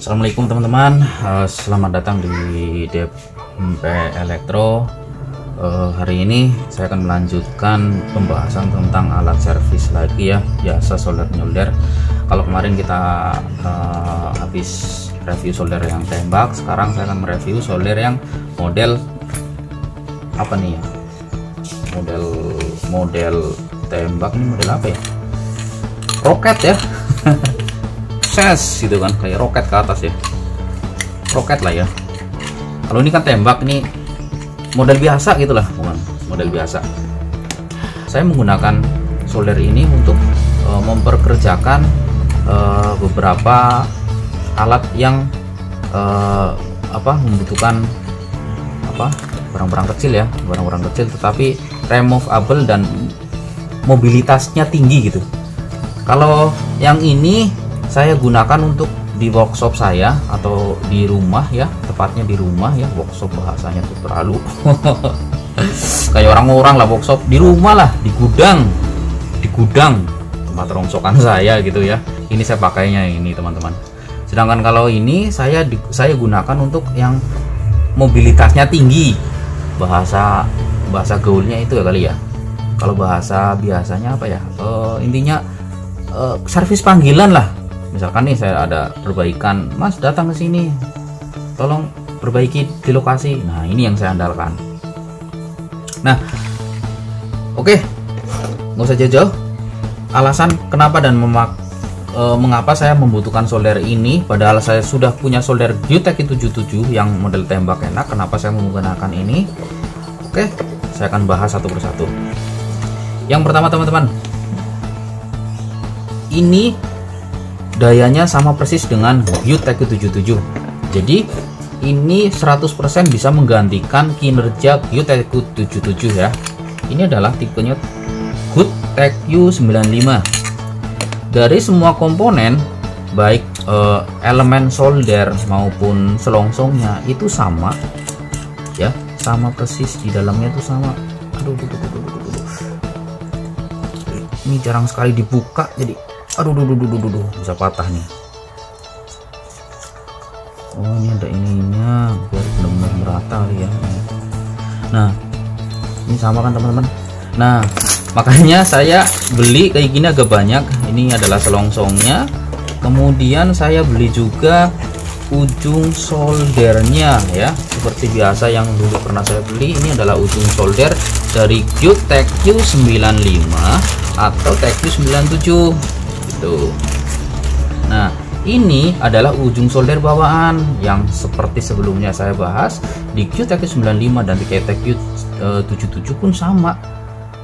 Assalamualaikum teman-teman, selamat datang di DP Elektro. Hari ini saya akan melanjutkan pembahasan tentang alat servis lagi ya, biasa solder nyolder. Kalau kemarin kita habis review solder yang tembak, sekarang saya akan mereview solder yang model apa nih ya? Model tembak nih, model apa ya? Roket ya. Ses gitu kan, kayak roket ke atas ya, roket lah ya. Kalau ini kan tembak, ini model biasa gitulah, bukan model biasa. Saya menggunakan solder ini untuk memperkerjakan beberapa alat yang membutuhkan barang-barang kecil ya, barang-barang kecil tetapi removable dan mobilitasnya tinggi gitu. Kalau yang ini saya gunakan untuk di workshop saya atau di rumah ya, tepatnya di rumah ya. Workshop bahasanya tuh terlalu kayak orang-orang lah, workshop di rumah lah, di gudang tempat rongsokan saya gitu ya. Ini saya pakainya ini teman-teman. Sedangkan kalau ini saya gunakan untuk yang mobilitasnya tinggi, bahasa gaulnya itu ya kali ya. Kalau bahasa biasanya apa ya, intinya servis panggilan lah. Misalkan nih saya ada perbaikan, Mas datang ke sini, tolong perbaiki di lokasi. Nah ini yang saya andalkan. Nah oke, nggak usah jauh-jauh. Alasan kenapa dan mengapa saya membutuhkan solder ini, padahal saya sudah punya solder Gyutech 77 yang model tembak enak. Kenapa saya menggunakan ini? Oke, saya akan bahas satu persatu. Yang pertama teman-teman, ini dayanya sama persis dengan Gyutech 77. Jadi ini 100% bisa menggantikan kinerja Gyutech 77 ya. Ini adalah tipenya Gyutech U95. Dari semua komponen, baik elemen solder maupun selongsongnya itu sama ya, sama persis, di dalamnya itu sama. Aduh. Ini jarang sekali dibuka, jadi aduh, bisa patah nih. Oh ini ada ininya biar benar-benar merata kali ya. Nah ini sama kan teman-teman. Nah makanya saya beli kayak gini agak banyak. Ini adalah selongsongnya, kemudian saya beli juga ujung soldernya ya, seperti biasa yang dulu pernah saya beli. Ini adalah ujung solder dari Gyutech U95 atau Tech U97 gitu. Nah ini adalah ujung solder bawaan yang seperti sebelumnya saya bahas di Gyutech 95 dan di Tech 77 pun sama,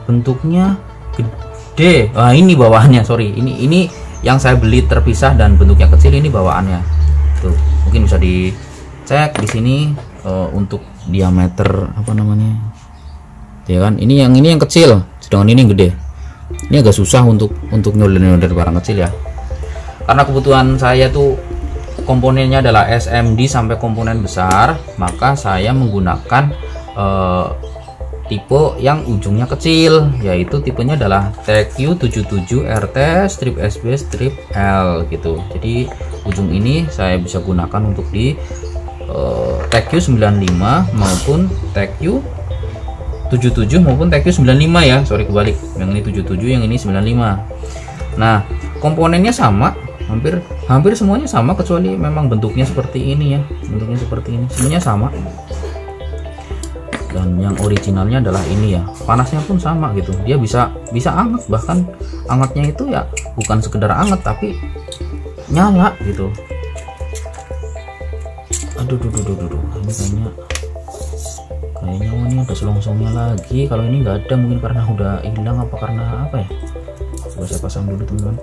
bentuknya gede. Ini bawaannya, sorry, ini yang saya beli terpisah dan bentuknya kecil. Ini bawaannya tuh, mungkin bisa dicek di sini untuk diameter apa namanya ya kan. Ini yang kecil, sedangkan ini yang gede. Ini agak susah untuk nyolder barang kecil ya, karena kebutuhan saya tuh komponennya adalah SMD sampai komponen besar, maka saya menggunakan tipe yang ujungnya kecil, yaitu tipenya adalah Tech U77 RT strip SB strip L gitu. Jadi ujung ini saya bisa gunakan untuk di Tech U95 maupun Tech U77 maupun Tech U95 ya, sorry kebalik, yang ini 77 yang ini 95. Nah komponennya sama, hampir semuanya sama, kecuali memang bentuknya seperti ini ya, bentuknya seperti ini, semuanya sama. Dan yang originalnya adalah ini ya, panasnya pun sama gitu, dia bisa anget, bahkan angetnya itu ya bukan sekedar anget tapi nyala gitu. Aduh, ini kayaknya ini ada selongsongnya lagi. Kalau ini nggak ada, mungkin karena udah hilang apa karena apa ya. Coba saya pasang dulu teman-teman.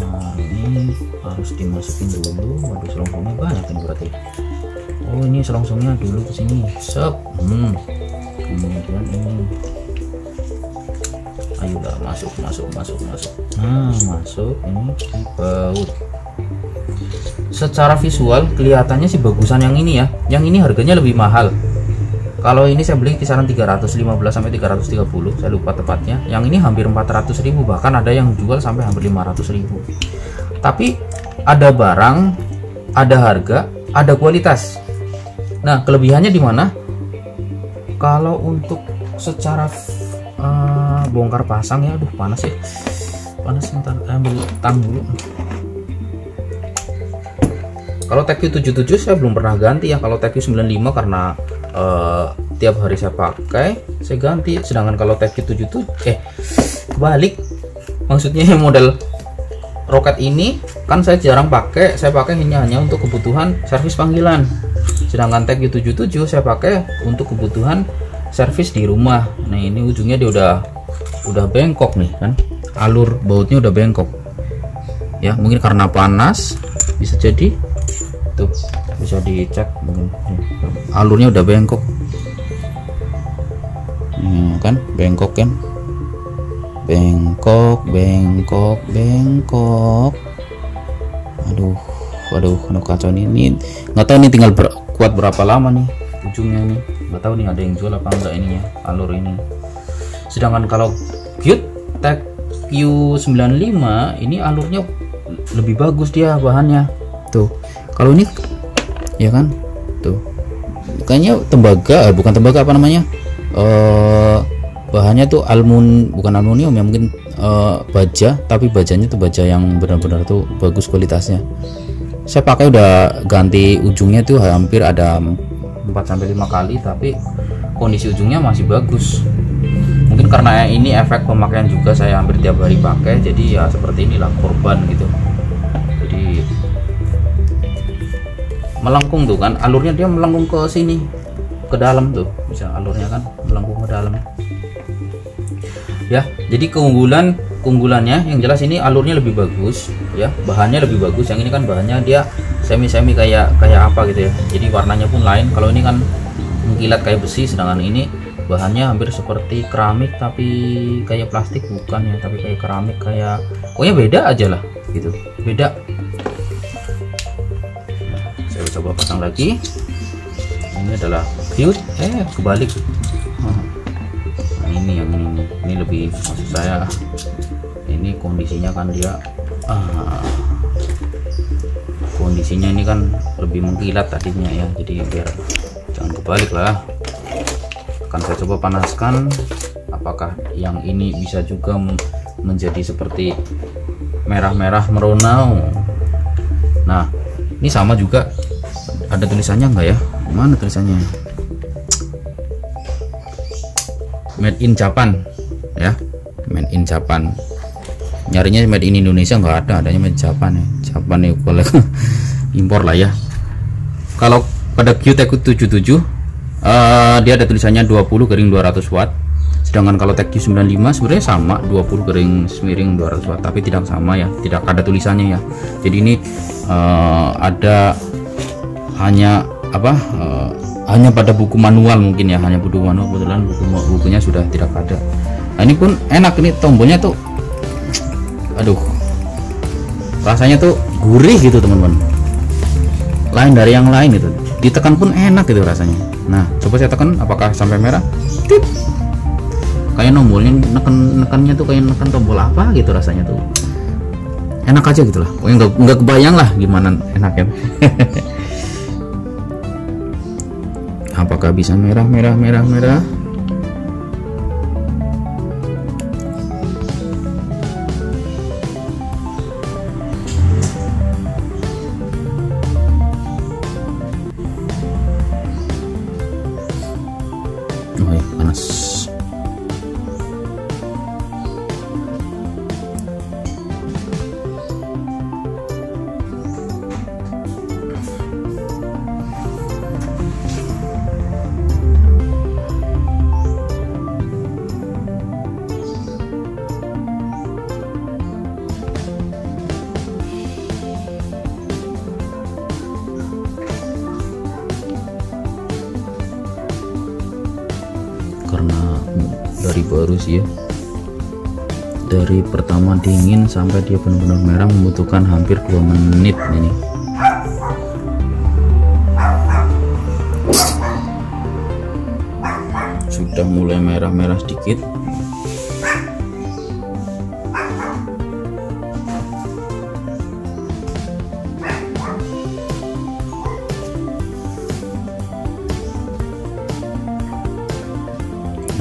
Nah, ini harus dimasukin dulu. Waduh, selongsongnya banyak ini berarti. Oh ini selongsongnya dulu ke sini. Sep. Kemudian ini. Ayolah, masuk. Nah masuk, ini dibaut. Secara visual kelihatannya sih bagusan yang ini ya. Yang ini harganya lebih mahal. Kalau ini saya beli kisaran 315 sampai 330, saya lupa tepatnya. Yang ini hampir 400.000, bahkan ada yang jual sampai hampir 500.000. Tapi ada barang, ada harga, ada kualitas. Nah, kelebihannya di mana? Kalau untuk secara bongkar pasang ya, aduh panas ya, panas, bentar ambil tang dulu. Kalau TQ77 saya belum pernah ganti ya. Kalau TQ95 karena tiap hari saya pakai, saya ganti. Sedangkan kalau TQ77 kebalik, maksudnya model roket ini kan saya jarang pakai. Saya pakai hanya untuk kebutuhan servis panggilan. Sedangkan TQ77 saya pakai untuk kebutuhan servis di rumah. Nah, ini ujungnya dia udah bengkok nih kan, alur bautnya udah bengkok ya, mungkin karena panas, bisa jadi tuh, bisa dicek mungkin alurnya udah bengkok kan, bengkok kan, bengkok. Aduh kacau ini nggak tahu ini tinggal kuat berapa lama nih ujungnya ini, nggak tahu nih ada yang jual apa enggak ininya, alur ini. Sedangkan kalau Qute TQ95 ini alurnya lebih bagus, dia bahannya tuh. Kalau ini ya kan tuh kayaknya tembaga, bukan tembaga, apa namanya, bahannya tuh bukan aluminium ya, mungkin baja, tapi bajanya tuh baja yang benar-benar tuh bagus kualitasnya. Saya pakai udah ganti ujungnya tuh hampir ada 4-5 kali, tapi kondisi ujungnya masih bagus. Mungkin karena ini efek pemakaian juga, saya hampir tiap hari pakai, jadi ya seperti inilah korban gitu. Jadi melengkung tuh kan, alurnya dia melengkung ke sini, ke dalam tuh, bisa alurnya kan melengkung ke dalam ya. Jadi keunggulannya yang jelas ini alurnya lebih bagus ya, bahannya lebih bagus. Yang ini kan bahannya dia semi kayak apa gitu ya, jadi warnanya pun lain. Kalau ini kan mengkilat kayak besi, sedangkan ini bahannya hampir seperti keramik, tapi kayak plastik bukan ya, tapi kayak keramik, kayak pokoknya beda aja lah gitu, beda. Nah, saya coba pasang lagi. Ini adalah Qute, kebalik. Nah, ini yang ini lebih, maksud saya ini kondisinya kan dia kondisinya ini kan lebih mengkilat tadinya ya, jadi biar jangan kebalik lah. Akan saya coba panaskan, apakah yang ini bisa juga menjadi seperti merah-merah meronau. Nah, ini sama juga, ada tulisannya enggak ya, mana tulisannya, made in Japan ya, made in Japan. Nyarinya made in Indonesia nggak ada, adanya made Japan ya. Japan ya, kalau impor lah ya. Kalau pada Qute TQ77 dia ada tulisannya 20/200 watt. Sedangkan kalau TQ95 sebenarnya sama 20/200 watt, tapi tidak sama ya, tidak ada tulisannya ya. Jadi ini ada hanya hanya pada buku manual mungkin ya, hanya buku manual, kebetulan bukunya sudah tidak ada. Nah, ini pun enak, ini tombolnya tuh aduh, rasanya tuh gurih gitu teman-teman, lain dari yang lain itu, ditekan pun enak gitu rasanya. Nah, coba saya tekan, apakah sampai merah? Tip. Kayak nombolnya nekannya tuh kayak neken tombol apa gitu, rasanya tuh enak aja gitu lah. Pokoknya nggak kebayang lah gimana enaknya. Apakah bisa merah? Oh ya, panas. Karena dari baru sih ya, dari pertama dingin sampai dia benar-benar merah membutuhkan hampir 2 menit ini. Sudah mulai merah-merah sedikit.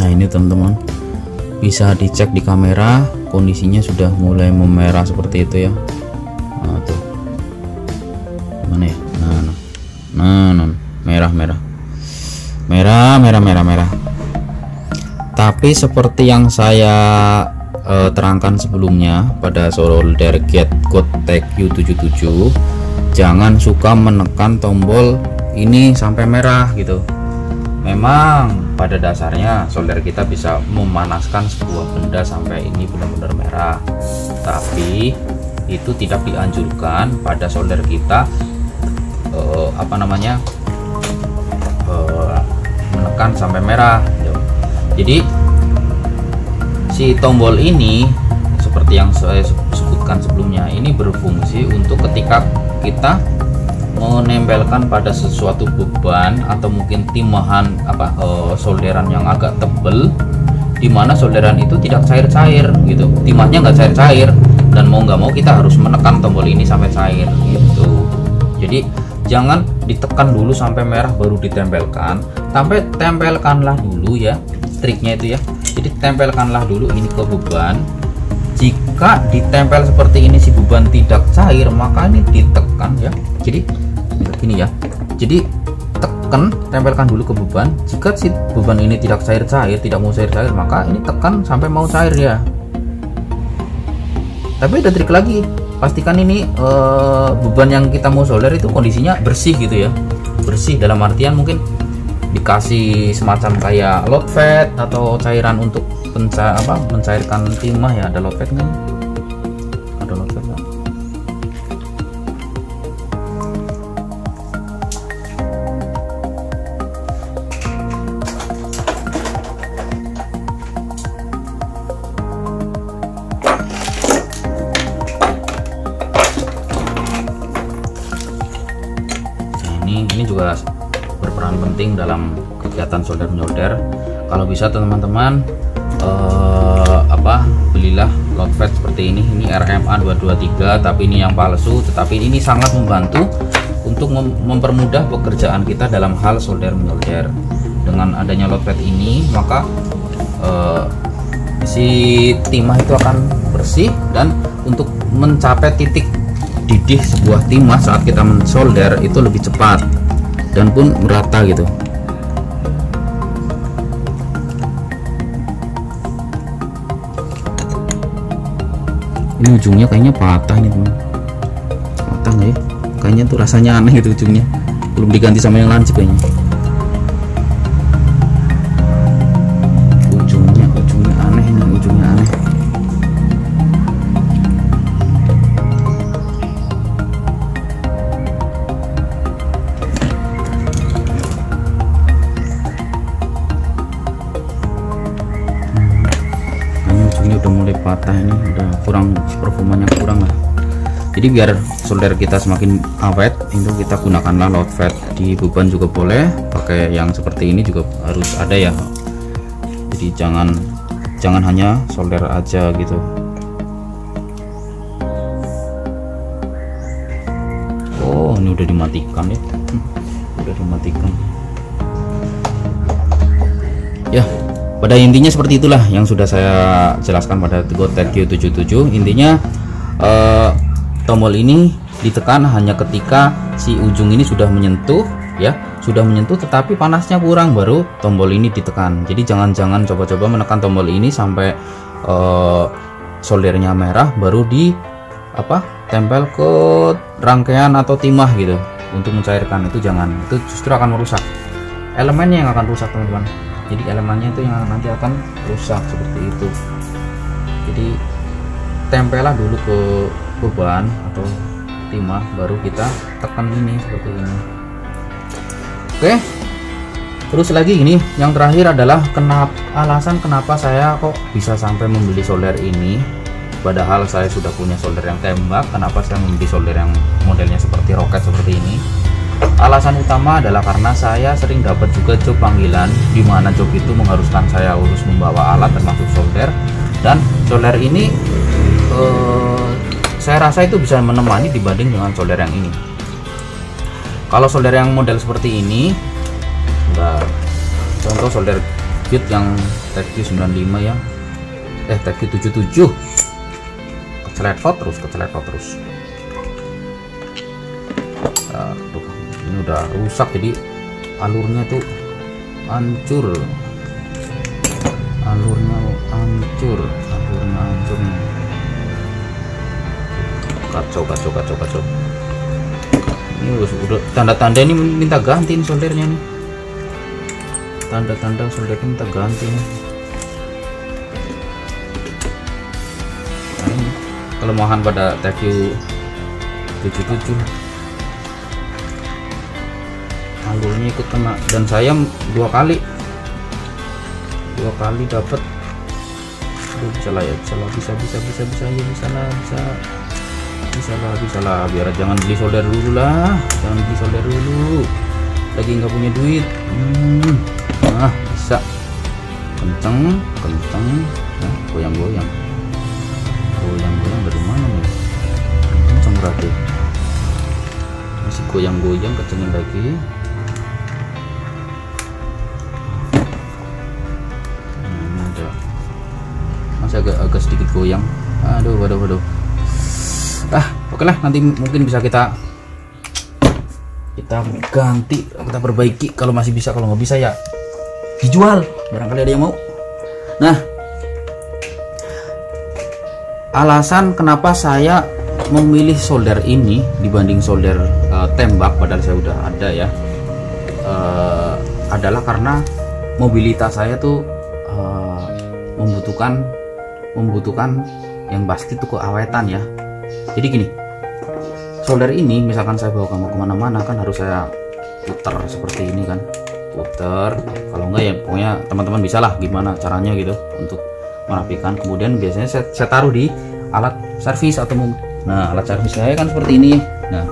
Nah ini teman-teman, bisa dicek di kamera, kondisinya sudah mulai memerah seperti itu ya. Nah tuh, mana ya? Nah, merah. Tapi seperti yang saya terangkan sebelumnya pada solder Gatecode TQ77, jangan suka menekan tombol ini sampai merah gitu. Memang pada dasarnya solder kita bisa memanaskan sebuah benda sampai ini benar-benar merah, tapi itu tidak dianjurkan pada solder kita menekan sampai merah gitu. Jadi si tombol ini seperti yang saya sebutkan sebelumnya, ini berfungsi untuk ketika kita menempelkan pada sesuatu beban atau mungkin timahan solderan yang agak tebel, dimana solderan itu tidak cair-cair gitu, timahnya nggak cair-cair, dan mau nggak mau kita harus menekan tombol ini sampai cair gitu. Jadi jangan ditekan dulu sampai merah baru ditempelkan, sampai tempelkanlah dulu ya, triknya itu ya. Jadi tempelkanlah dulu ini ke beban. Jika ditempel seperti ini si beban tidak cair, maka ini ditekan ya. Jadi gini ya. Jadi tekan, tempelkan dulu ke beban. Jika si beban ini tidak cair-cair, tidak mau cair-cair, maka ini tekan sampai mau cair ya. Tapi ada trik lagi, pastikan ini beban yang kita mau solder itu kondisinya bersih gitu ya. Bersih dalam artian mungkin dikasih semacam kayak load fat atau cairan untuk mencairkan timah ya. Ada load fat nih, ada load fat nggak? Ini juga berperan penting dalam kegiatan solder menyolder. Kalau bisa teman-teman belilah load fat seperti ini. Ini RMA 223, tapi ini yang palsu, tetapi ini sangat membantu untuk mempermudah pekerjaan kita dalam hal solder menyolder. Dengan adanya load fat ini, maka si timah itu akan bersih, dan untuk mencapai titik didih sebuah timah saat kita mensolder itu lebih cepat dan pun merata gitu. Ini ujungnya kayaknya patah nih teman, patah nggak ya? Kayaknya tuh rasanya aneh gitu, ujungnya belum diganti sama yang lancip kayaknya. Ujungnya aneh nih, ujungnya aneh. Udah mulai patah, ini udah kurang, performanya kurang lah. Jadi biar solder kita semakin awet, itu kita gunakanlah load fat di beban juga boleh, pakai yang seperti ini juga harus ada ya. Jadi jangan hanya solder aja gitu. Oh ini udah dimatikan ya, udah dimatikan ya. Pada intinya seperti itulah yang sudah saya jelaskan pada TQ77. Intinya tombol ini ditekan hanya ketika si ujung ini sudah menyentuh ya, sudah menyentuh tetapi panasnya kurang, baru tombol ini ditekan. Jadi jangan coba-coba menekan tombol ini sampai soldernya merah baru tempel ke rangkaian atau timah gitu untuk mencairkan. Itu jangan, itu justru akan merusak elemennya, yang akan rusak teman-teman. Jadi elemennya itu yang nanti akan rusak seperti itu. Jadi tempellah dulu ke beban atau timah, baru kita tekan ini seperti ini. Oke, terus lagi ini yang terakhir adalah alasan kenapa saya kok bisa sampai membeli solder ini, padahal saya sudah punya solder yang tembak. Kenapa saya membeli solder yang modelnya seperti roket seperti ini? Alasan utama adalah karena saya sering dapat juga job panggilan, di mana job itu mengharuskan saya urus membawa alat termasuk solder, dan solder ini saya rasa itu bisa menemani dibanding dengan solder yang ini. Kalau solder yang model seperti ini, contoh solder lanjut yang TQ 95 ya, TQ 77. Kecelepot terus. Aduh, ini udah rusak, jadi alurnya tuh hancur nih. Kacau. Ini udah tanda-tanda ini minta gantiin soldernya nih. Tanda-tanda soldernya minta ganti nih. Nah, ini kelemahan pada TQ 77. Alurnya ikut kena, dan saya dua kali dapat. Aduh, bisa lah, biar jangan beli solder dulu lah, lagi nggak punya duit. Nah, bisa kenceng, nah, goyang dari mana nih? Kenceng berarti, masih goyang, kencengin lagi. Masih agak sedikit goyang. Aduh. Oke lah, nanti mungkin bisa kita ganti, kita perbaiki kalau masih bisa. Kalau nggak bisa ya dijual, barangkali ada yang mau. Nah, alasan kenapa saya memilih solder ini dibanding solder tembak, padahal saya udah ada ya, adalah karena mobilitas saya tuh membutuhkan yang pasti tuh keawetan ya. Jadi gini, solder ini misalkan saya bawa kamu kemana-mana kan harus saya puter seperti ini kan, kalau enggak ya pokoknya teman-teman bisa lah gimana caranya gitu untuk merapikan. Kemudian biasanya saya taruh di alat servis atau alat servis saya kan seperti ini. Nah,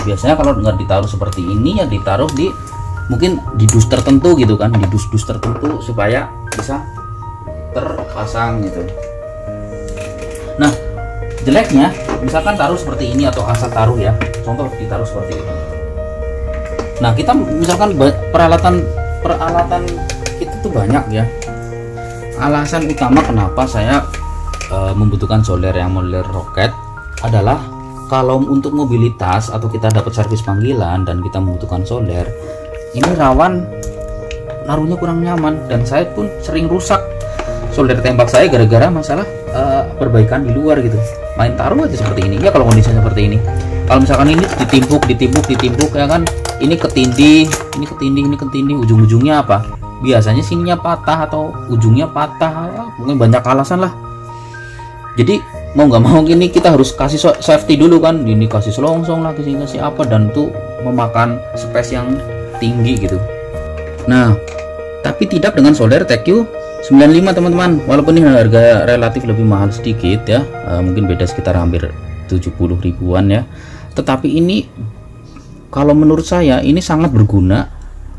biasanya kalau nggak ditaruh seperti ini ya ditaruh di mungkin di dus tertentu gitu kan, di dus tertentu supaya bisa terpasang gitu. Nah, jeleknya misalkan taruh seperti ini atau asal taruh ya, contoh ditaruh seperti ini. Nah, kita misalkan peralatan kita tuh banyak ya. Alasan utama kenapa saya membutuhkan solder yang model roket adalah kalau untuk mobilitas atau kita dapat servis panggilan dan kita membutuhkan solder, ini rawan naruhnya kurang nyaman, dan saya pun sering rusak solder tembak saya gara-gara masalah perbaikan di luar gitu. Main taruh aja seperti ini ya, kalau kondisinya seperti ini. Kalau misalkan ini ditimpuk ya kan, ini ketindih, ujung-ujungnya apa? Biasanya sininya patah atau ujungnya patah, mungkin banyak alasan lah. Jadi mau nggak mau ini kita harus kasih safety dulu kan, ini kasih selongsong lah, kasih apa, dan tuh memakan space yang tinggi gitu. Nah, tapi tidak dengan solder TQ 95 teman-teman, walaupun ini harga relatif lebih mahal sedikit ya, mungkin beda sekitar hampir 70 ribuan ya, tetapi ini kalau menurut saya ini sangat berguna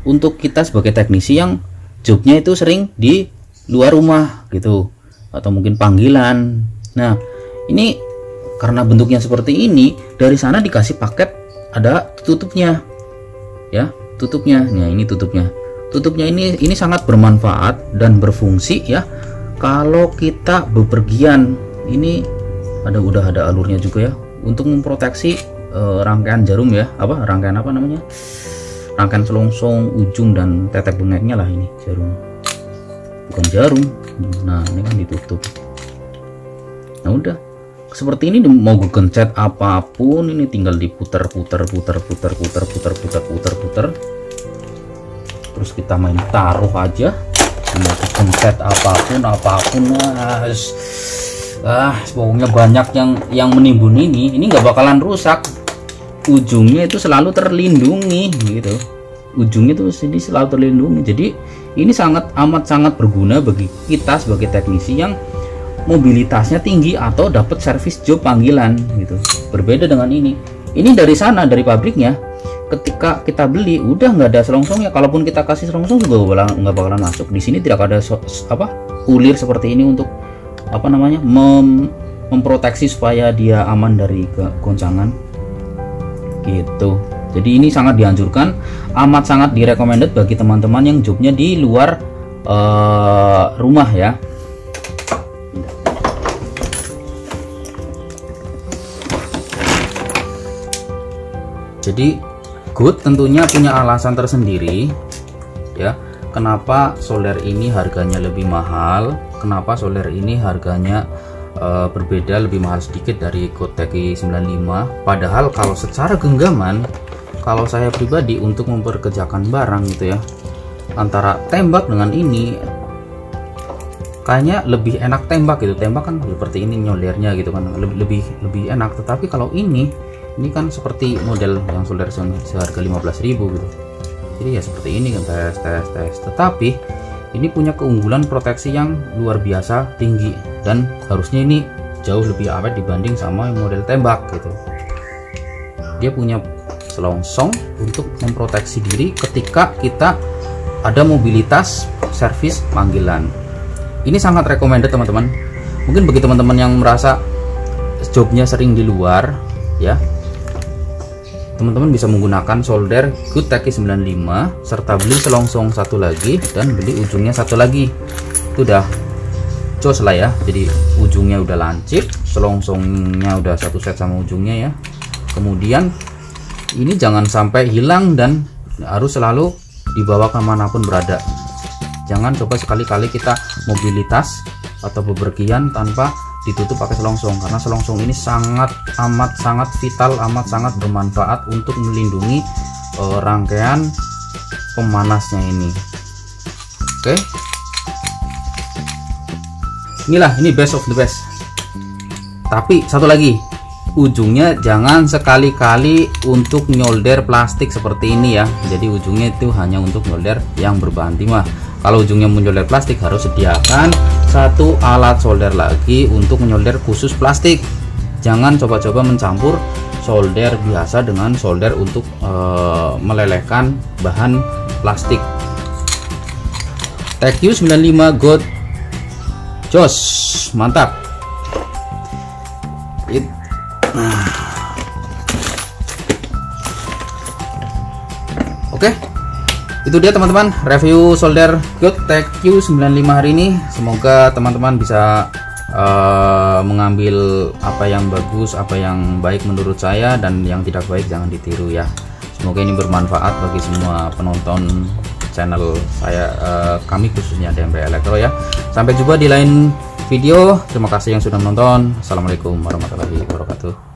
untuk kita sebagai teknisi yang jobnya itu sering di luar rumah gitu, atau mungkin panggilan. Nah, ini karena bentuknya seperti ini, dari sana dikasih paket ada tutupnya ya, nah ini tutupnya ini sangat bermanfaat dan berfungsi ya kalau kita bepergian. Ini udah ada alurnya juga ya untuk memproteksi rangkaian jarum ya, rangkaian selongsong, ujung dan tetek bengeknya lah. Ini jarum, bukan jarum. Nah, ini kan ditutup. Nah, udah seperti ini, mau gencet apapun ini tinggal diputer, terus kita main taruh aja, mau gencet apapun. Pokoknya banyak yang menimbun ini nggak bakalan rusak. Ujungnya itu selalu terlindungi gitu, jadi ini amat sangat berguna bagi kita sebagai teknisi yang mobilitasnya tinggi atau dapat servis job panggilan gitu. Berbeda dengan ini dari sana, dari pabriknya, ketika kita beli udah nggak ada selongsongnya. Kalaupun kita kasih selongsong juga nggak bakalan masuk. Di sini tidak ada kulir seperti ini untuk memproteksi supaya dia aman dari goncangan gitu. Jadi ini sangat dianjurkan, amat sangat direcommended bagi teman-teman yang jobnya di luar rumah ya. Jadi Good tentunya punya alasan tersendiri ya, kenapa solder ini harganya lebih mahal, kenapa solder ini harganya berbeda, lebih mahal sedikit dari Good TX95. Padahal kalau secara genggaman, kalau saya pribadi untuk memperkerjakan barang gitu ya, antara tembak dengan ini kayaknya lebih enak tembak gitu. Tembak kan seperti ini nyoldernya gitu kan, lebih enak. Tetapi kalau ini kan seperti model yang solder seharga 15.000 gitu. Jadi ya seperti ini kan, tes. Tetapi ini punya keunggulan proteksi yang luar biasa tinggi, dan harusnya ini jauh lebih awet dibanding sama model tembak gitu. Dia punya selongsong untuk memproteksi diri ketika kita ada mobilitas servis panggilan. Ini sangat recommended teman-teman. Mungkin bagi teman-teman yang merasa jobnya sering di luar ya, teman-teman bisa menggunakan solder Good TX95 serta beli selongsong satu lagi dan beli ujungnya satu lagi. Itu udah jos lah ya. Jadi ujungnya udah lancip, selongsongnya udah satu set sama ujungnya ya. Kemudian ini jangan sampai hilang dan harus selalu dibawa kemanapun berada. Jangan coba sekali-kali kita mobilitas atau bepergian tanpa ditutup pakai selongsong, karena selongsong ini sangat vital, sangat bermanfaat untuk melindungi rangkaian pemanasnya ini. Oke. Ini best of the best. Tapi satu lagi, ujungnya jangan sekali-kali untuk nyolder plastik seperti ini ya. Jadi ujungnya itu hanya untuk nyolder yang berbahan timah. Kalau ujungnya menyolder plastik, harus sediakan satu alat solder lagi untuk menyolder khusus plastik. Jangan coba-coba mencampur solder biasa dengan solder untuk melelehkan bahan plastik. TX95 Good, jos, mantap. Oke. Itu dia teman-teman review solder Good TX95 hari ini. Semoga teman-teman bisa mengambil apa yang bagus, apa yang baik menurut saya, dan yang tidak baik jangan ditiru ya. Semoga ini bermanfaat bagi semua penonton channel saya, kami khususnya DMP Elektro ya. Sampai jumpa di lain video. Terima kasih yang sudah menonton. Assalamualaikum warahmatullahi wabarakatuh.